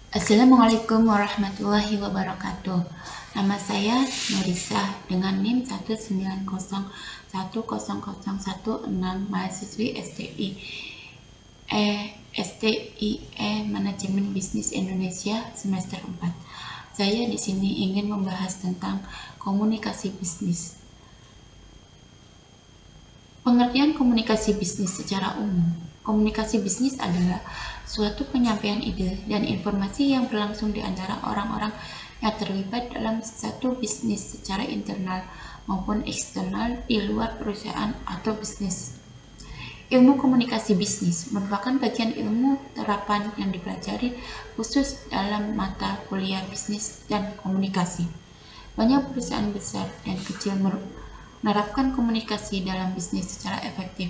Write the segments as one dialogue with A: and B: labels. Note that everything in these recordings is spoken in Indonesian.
A: Assalamualaikum warahmatullahi wabarakatuh. Nama saya Nurisa dengan NIM 190100116, mahasiswi STIE Manajemen Bisnis Indonesia semester 4. Saya di sini ingin membahas tentang komunikasi bisnis. Pengertian komunikasi bisnis secara umum. Komunikasi bisnis adalah suatu penyampaian ide dan informasi yang berlangsung di antara orang-orang yang terlibat dalam satu bisnis secara internal maupun eksternal di luar perusahaan atau bisnis. Ilmu komunikasi bisnis merupakan bagian ilmu terapan yang dipelajari khusus dalam mata kuliah bisnis dan komunikasi. Banyak perusahaan besar dan kecil menerapkan komunikasi dalam bisnis secara efektif,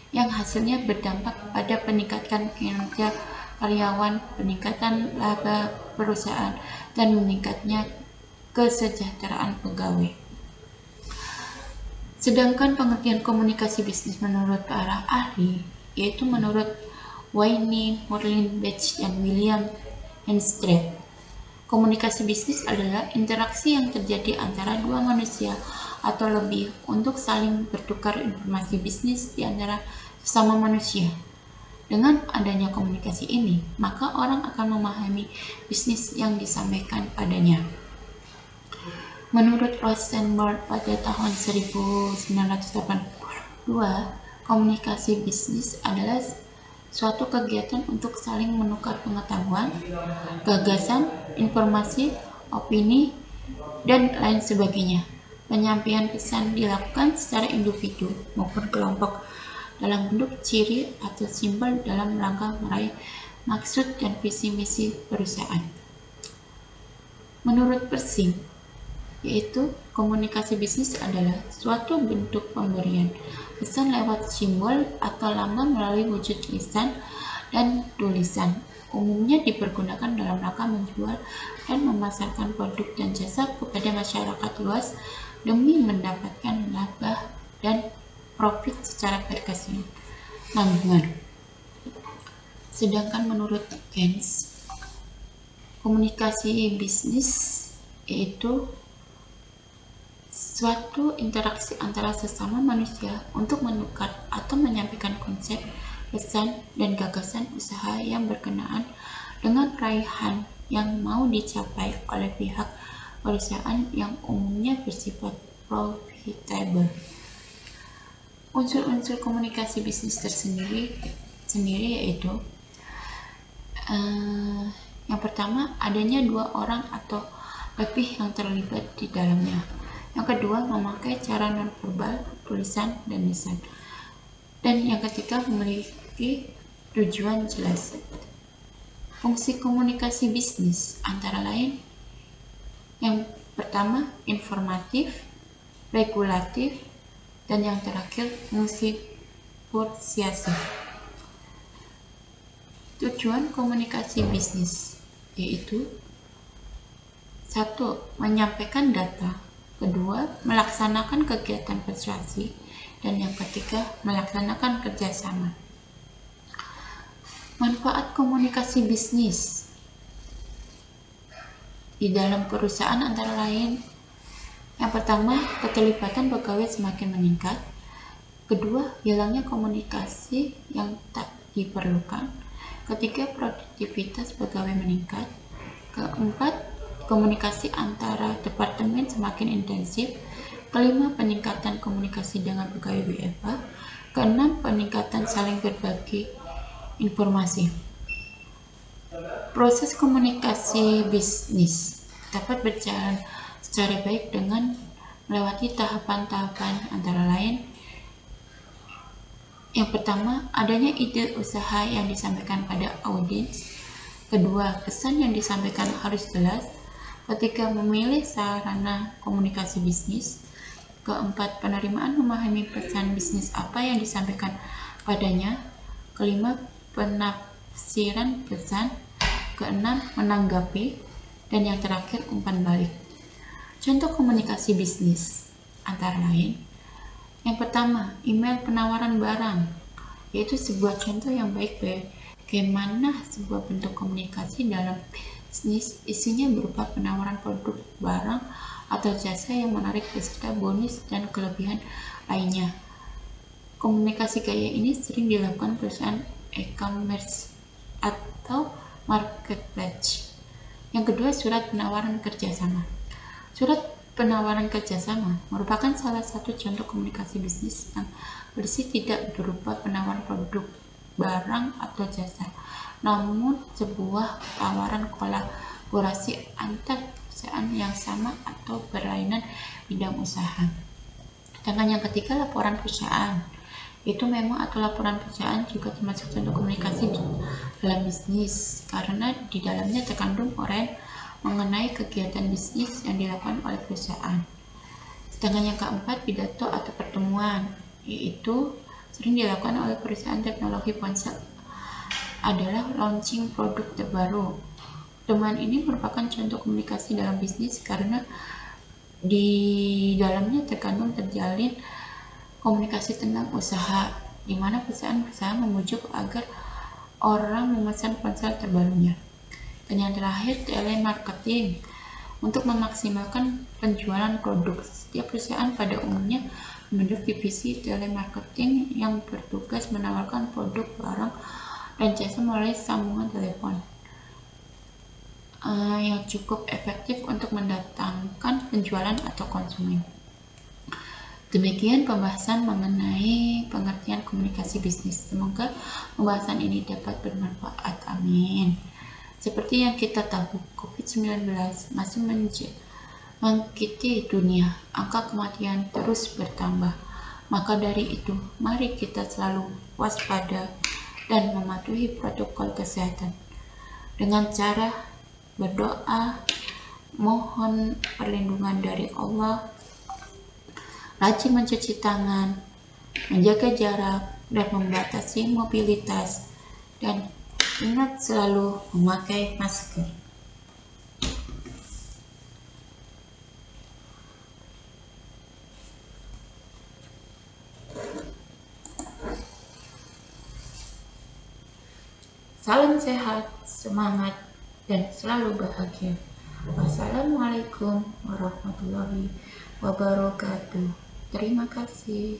A: yang hasilnya berdampak pada peningkatan kinerja karyawan, peningkatan laba perusahaan, dan meningkatnya kesejahteraan pegawai. Sedangkan pengertian komunikasi bisnis menurut para ahli, yaitu menurut Wayne, Morlin, Batch, dan William Henstred, komunikasi bisnis adalah interaksi yang terjadi antara dua manusia atau lebih untuk saling bertukar informasi bisnis di antara sesama manusia. Dengan adanya komunikasi ini, maka orang akan memahami bisnis yang disampaikan padanya. Menurut Rosenberg pada tahun 1982, komunikasi bisnis adalah suatu kegiatan untuk saling menukar pengetahuan, gagasan, informasi, opini, dan lain sebagainya. Penyampaian pesan dilakukan secara individu maupun kelompok dalam bentuk ciri atau simbol dalam rangka meraih maksud dan visi misi perusahaan. Menurut Persing, yaitu komunikasi bisnis adalah suatu bentuk pemberian pesan lewat simbol atau lambang melalui wujud lisan dan tulisan. Umumnya dipergunakan dalam rangka menjual dan memasarkan produk dan jasa kepada masyarakat luas demi mendapatkan laba dan profit secara berkesinambungan. Sedangkan menurut Keynes, komunikasi bisnis yaitu suatu interaksi antara sesama manusia untuk menukar atau menyampaikan konsep, pesan, dan gagasan usaha yang berkenaan dengan raihan yang mau dicapai oleh pihak perusahaan yang umumnya bersifat profitable. Unsur-unsur komunikasi bisnis sendiri yaitu yang pertama, adanya dua orang atau lebih yang terlibat di dalamnya. Yang kedua, memakai cara nonverbal, tulisan, dan lisan. Dan yang ketiga, memiliki tujuan jelas. Fungsi komunikasi bisnis antara lain: yang pertama, informatif, regulatif, dan yang terakhir, fungsi persuasif. Tujuan komunikasi bisnis yaitu: 1. Menyampaikan data. Kedua, melaksanakan kegiatan persuasi. Dan yang ketiga, melaksanakan kerjasama. Manfaat komunikasi bisnis di dalam perusahaan antara lain: yang pertama, keterlibatan pegawai semakin meningkat. Kedua, hilangnya komunikasi yang tak diperlukan. Ketiga, produktivitas pegawai meningkat. Keempat, komunikasi antara departemen semakin intensif. Kelima, peningkatan komunikasi dengan pegawai WFH. Keenam, peningkatan saling berbagi informasi. Proses komunikasi bisnis dapat berjalan secara baik dengan melewati tahapan-tahapan antara lain: yang pertama, adanya ide usaha yang disampaikan pada audiens. Kedua, pesan yang disampaikan harus jelas. Ketiga, memilih sarana komunikasi bisnis. Keempat, penerimaan memahami pesan bisnis apa yang disampaikan padanya. Kelima, penafsiran pesan. Keenam, menanggapi. Dan yang terakhir, umpan balik. Contoh komunikasi bisnis antara lain: yang pertama, email penawaran barang, yaitu sebuah contoh yang baik bagaimana sebuah bentuk komunikasi dalam bisnis isinya berupa penawaran produk, barang, atau jasa yang menarik beserta bonus dan kelebihan lainnya. Komunikasi gaya ini sering dilakukan perusahaan e-commerce atau marketplace. Yang kedua, surat penawaran kerjasama. Surat penawaran kerjasama merupakan salah satu contoh komunikasi bisnis yang bersih tidak berupa penawaran produk, barang, atau jasa, namun sebuah tawaran kolaborasi antar perusahaan yang sama atau berlainan bidang usaha. Dan yang ketiga, laporan perusahaan. Itu memang atau laporan perusahaan juga termasuk contoh komunikasi dalam bisnis karena di dalamnya terkandung uraian mengenai kegiatan bisnis yang dilakukan oleh perusahaan. Sedangkan yang keempat, pidato atau pertemuan, yaitu sering dilakukan oleh perusahaan teknologi ponsel adalah launching produk terbaru. Pertemuan ini merupakan contoh komunikasi dalam bisnis karena di dalamnya terjalin komunikasi tentang usaha, di mana perusahaan berusaha membujuk agar orang memesan ponsel terbarunya. Dan yang terakhir, telemarketing. Untuk memaksimalkan penjualan produk, setiap perusahaan pada umumnya membentuk divisi telemarketing yang bertugas menawarkan produk, barang, dan jasa melalui sambungan telepon yang cukup efektif untuk mendatangkan penjualan atau konsumen. Demikian pembahasan mengenai pengertian komunikasi bisnis. Semoga pembahasan ini dapat bermanfaat. Amin. Seperti yang kita tahu, COVID-19 masih mengikuti dunia. Angka kematian terus bertambah. Maka dari itu, mari kita selalu waspada dan mematuhi protokol kesehatan dengan cara berdoa, mohon perlindungan dari Allah, rajin mencuci tangan, menjaga jarak, dan membatasi mobilitas, dan ingat selalu memakai masker. Salam sehat, semangat, dan selalu bahagia. Wassalamualaikum warahmatullahi wabarakatuh. Terima kasih.